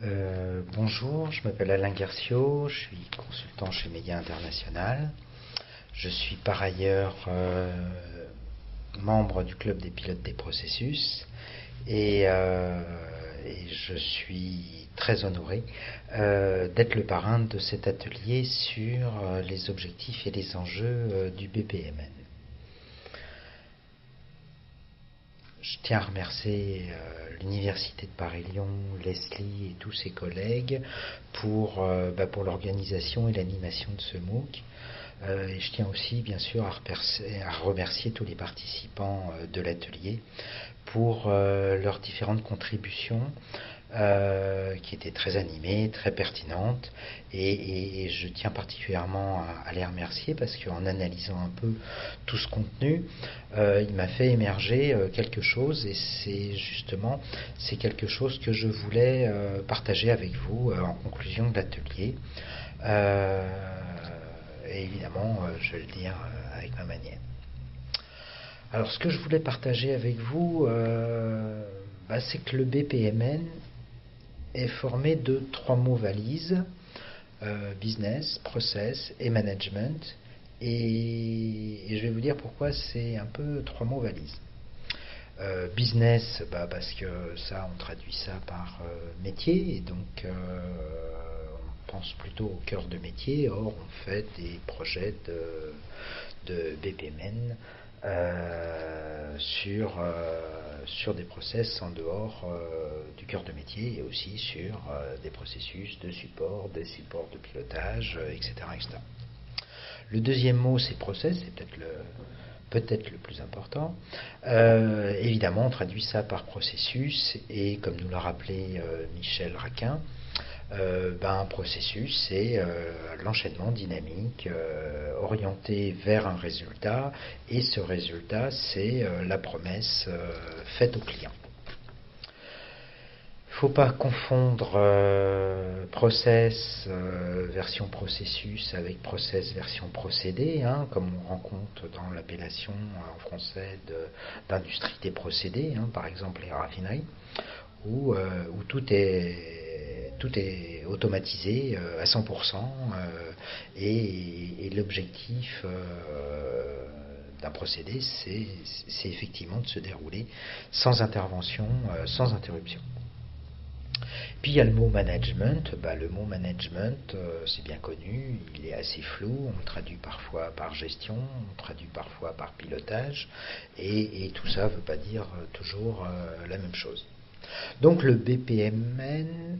Bonjour, je m'appelle Alain Guerciot, je suis consultant chez Média International. Je suis par ailleurs membre du club des pilotes des processus et je suis très honoré d'être le parrain de cet atelier sur les objectifs et les enjeux du BPMN. Je tiens à remercier l'Université de Paris-Lyon, Leslie et tous ses collègues pour l'organisation et l'animation de ce MOOC. Et je tiens aussi, bien sûr, à remercier tous les participants de l'atelier pour leurs différentes contributions qui étaient très animées, très pertinentes. Et je tiens particulièrement à les remercier parce qu'en analysant un peu tout ce contenu, il m'a fait émerger quelque chose, et c'est quelque chose que je voulais partager avec vous en conclusion de l'atelier. Et évidemment, je vais le dire avec ma manière. Alors, ce que je voulais partager avec vous, c'est que le BPMN est formé de 3 mots valises: business, process et management. Et je vais vous dire pourquoi c'est un peu 3 mots valises. Business, parce que ça, on traduit ça par métier, et donc on pense plutôt au cœur de métier. Or, on fait des projets de BPMN sur des process en dehors du cœur de métier, et aussi sur des processus de support, des supports de pilotage, etc., etc. Le deuxième mot, c'est process, c'est peut-être le plus important. Évidemment, on traduit ça par processus, et comme nous l'a rappelé Michel Raquin, un processus, c'est l'enchaînement dynamique orienté vers un résultat, et ce résultat, c'est la promesse faite au client. Il ne faut pas confondre process version processus avec process version procédé, comme on rencontre dans l'appellation en français d'industrie des procédés, par exemple les raffineries, où tout est automatisé à 100%, et l'objectif d'un procédé, c'est effectivement de se dérouler sans intervention, sans interruption. Puis il y a le mot management. Le mot management, c'est bien connu, il est assez flou, on le traduit parfois par gestion, on le traduit parfois par pilotage, et tout ça ne veut pas dire toujours la même chose. Donc le BPM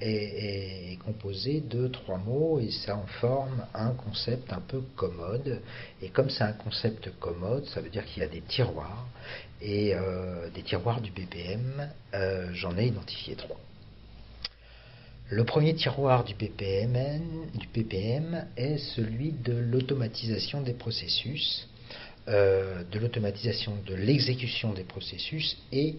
est composé de 3 mots, et ça en forme un concept un peu commode. Et comme c'est un concept commode, ça veut dire qu'il y a des tiroirs, et des tiroirs du BPM, j'en ai identifié 3. Le premier tiroir du BPM est celui de l'automatisation des processus, de l'automatisation de l'exécution des processus, et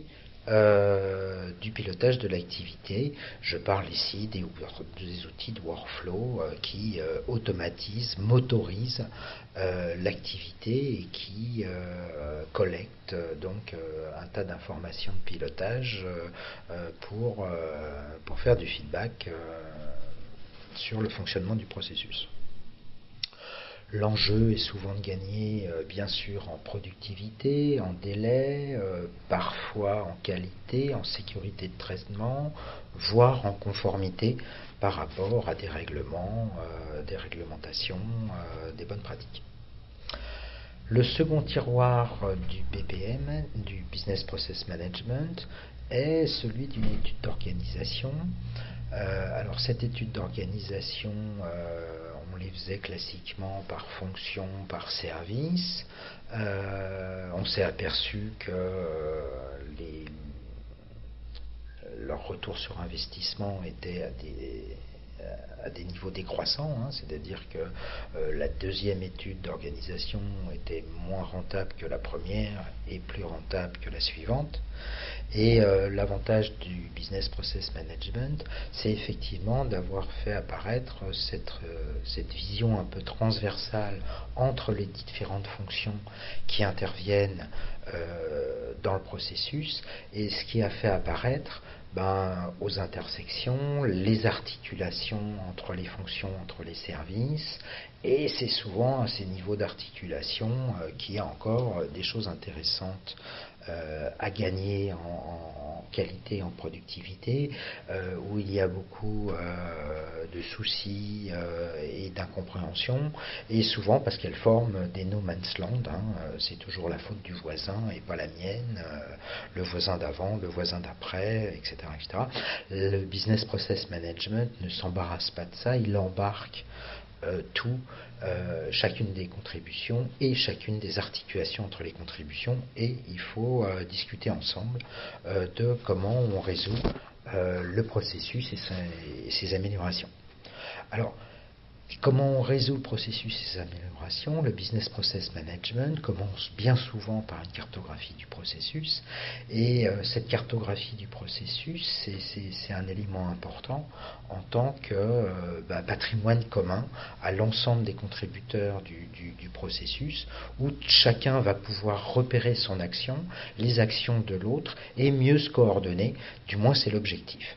du pilotage de l'activité. Je parle ici des outils de workflow qui automatisent, motorisent l'activité, et qui collectent donc un tas d'informations de pilotage pour faire du feedback sur le fonctionnement du processus. L'enjeu est souvent de gagner, bien sûr, en productivité, en délai, parfois en qualité, en sécurité de traitement, voire en conformité par rapport à des règlements, des réglementations, des bonnes pratiques. Le second tiroir du BPM, du Business Process Management, est celui d'une étude d'organisation. Alors cette étude d'organisation, on les faisait classiquement par fonction, par service. On s'est aperçu que leur retour sur investissement était à des niveaux décroissants, c'est-à-dire que la deuxième étude d'organisation était moins rentable que la première et plus rentable que la suivante. Et l'avantage du Business Process Management, c'est effectivement d'avoir fait apparaître cette vision un peu transversale entre les différentes fonctions qui interviennent dans le processus, et ce qui a fait apparaître aux intersections, les articulations entre les fonctions, entre les services, et c'est souvent à ces niveaux d'articulation qu'il y a encore des choses intéressantes à gagner en qualité, en productivité, où il y a beaucoup de soucis et d'incompréhension, et souvent parce qu'elles forment des no man's land, c'est toujours la faute du voisin et pas la mienne, le voisin d'avant, le voisin d'après, etc., etc. Le business process management ne s'embarrasse pas de ça, il embarque chacune des contributions et chacune des articulations entre les contributions, et il faut discuter ensemble de comment on résout le processus et ses améliorations. Alors, comment on résout le processus et ses améliorations? Le business process management commence bien souvent par une cartographie du processus, et cette cartographie du processus, c'est un élément important en tant que patrimoine commun à l'ensemble des contributeurs du processus, où chacun va pouvoir repérer son action, les actions de l'autre, et mieux se coordonner, du moins c'est l'objectif.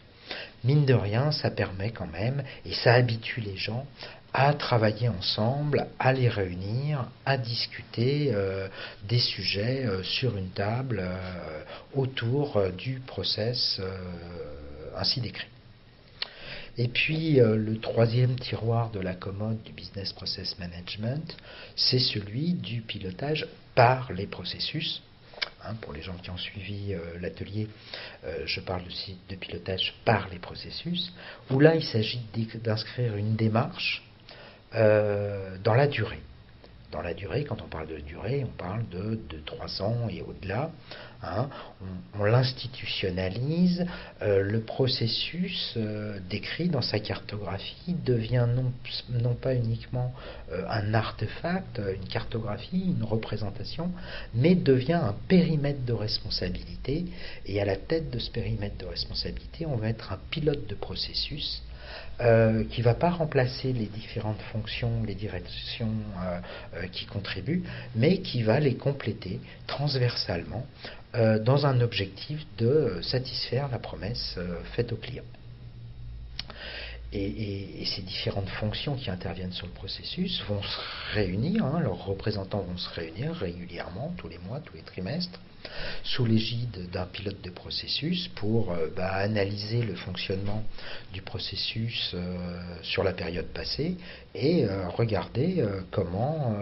Mine de rien, ça permet quand même, et ça habitue les gens à travailler ensemble, à les réunir, à discuter des sujets sur une table autour du process ainsi décrit. Et puis le troisième tiroir de la commode du business process management, c'est celui du pilotage par les processus. Pour les gens qui ont suivi l'atelier, je parle aussi de pilotage par les processus, où là il s'agit d'inscrire une démarche dans la durée. Dans la durée, quand on parle de durée, on parle de 3 ans et au-delà. On l'institutionnalise, le processus décrit dans sa cartographie devient non pas uniquement un artefact, une cartographie, une représentation, mais devient un périmètre de responsabilité, et à la tête de ce périmètre de responsabilité, on va être un pilote de processus qui ne va pas remplacer les différentes fonctions, les directions qui contribuent, mais qui va les compléter transversalement dans un objectif de satisfaire la promesse faite au client. Et ces différentes fonctions qui interviennent sur le processus vont se réunir, leurs représentants vont se réunir régulièrement, tous les mois, tous les trimestres, sous l'égide d'un pilote de processus pour analyser le fonctionnement du processus sur la période passée et regarder comment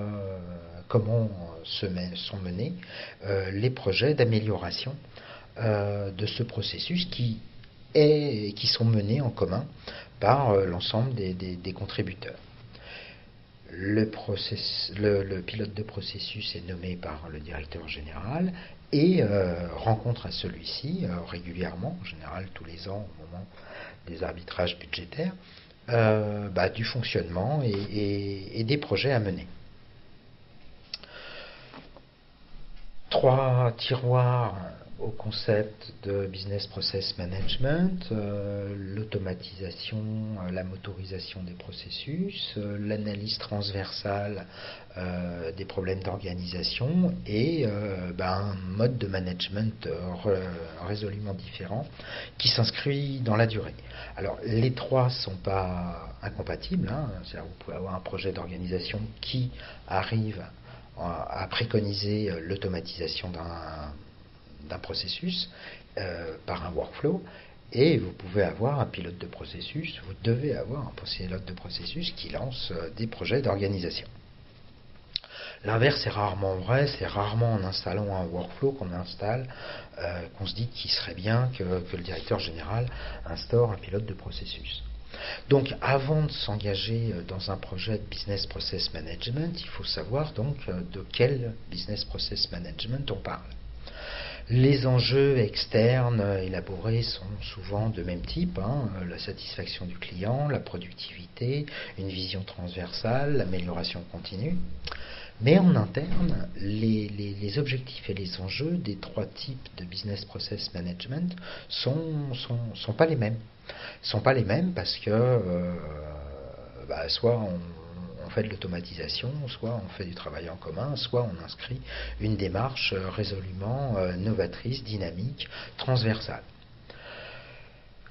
sont menés les projets d'amélioration de ce processus qui sont menés en commun par l'ensemble des contributeurs. Le pilote de processus est nommé par le directeur général et rencontre à celui-ci régulièrement, en général tous les ans au moment des arbitrages budgétaires, du fonctionnement et des projets à mener. 3 tiroirs au concept de business process management, l'automatisation, la motorisation des processus, l'analyse transversale des problèmes d'organisation et un mode de management résolument différent qui s'inscrit dans la durée. Alors les 3 ne sont pas incompatibles, c'est-à-dire vous pouvez avoir un projet d'organisation qui arrive à préconiser l'automatisation d'un processus par un workflow, et vous pouvez avoir un pilote de processus, vous devez avoir un pilote de processus qui lance des projets d'organisation. L'inverse est rarement vrai, c'est rarement en installant un workflow qu'on se dit qu'il serait bien que le directeur général instaure un pilote de processus. Donc avant de s'engager dans un projet de business process management, il faut savoir donc de quel business process management on parle. Les enjeux externes élaborés sont souvent de même type, la satisfaction du client, la productivité, une vision transversale, l'amélioration continue. Mais en interne, les objectifs et les enjeux des 3 types de business process management sont pas les mêmes. Sont pas les mêmes parce que soit on fait de l'automatisation, soit on fait du travail en commun, soit on inscrit une démarche résolument novatrice, dynamique, transversale.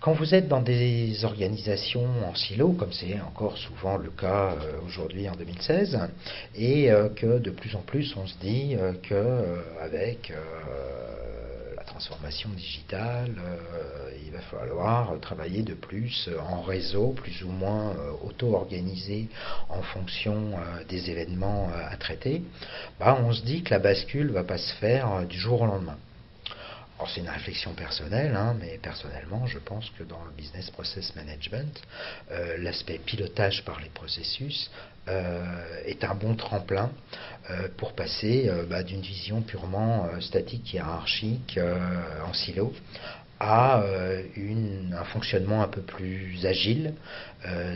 Quand vous êtes dans des organisations en silo, comme c'est encore souvent le cas aujourd'hui en 2016, et que de plus en plus on se dit qu'avec la transformation digitale, il va falloir travailler de plus en réseau, plus ou moins auto-organisé en fonction des événements à traiter, on se dit que la bascule ne va pas se faire du jour au lendemain. Alors c'est une réflexion personnelle, mais personnellement, je pense que dans le business process management, l'aspect pilotage par les processus est un bon tremplin pour passer d'une vision purement statique, hiérarchique, en silo, à un fonctionnement un peu plus agile,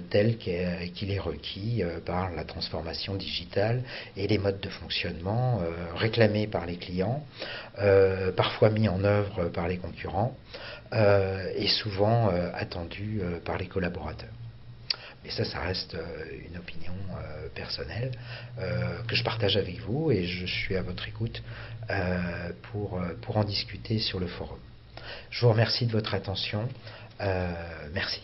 tel qu'il est requis par la transformation digitale et les modes de fonctionnement réclamés par les clients, parfois mis en œuvre par les concurrents, et souvent attendus par les collaborateurs. Mais ça reste une opinion personnelle que je partage avec vous, et je suis à votre écoute pour en discuter sur le forum. Je vous remercie de votre attention. Merci.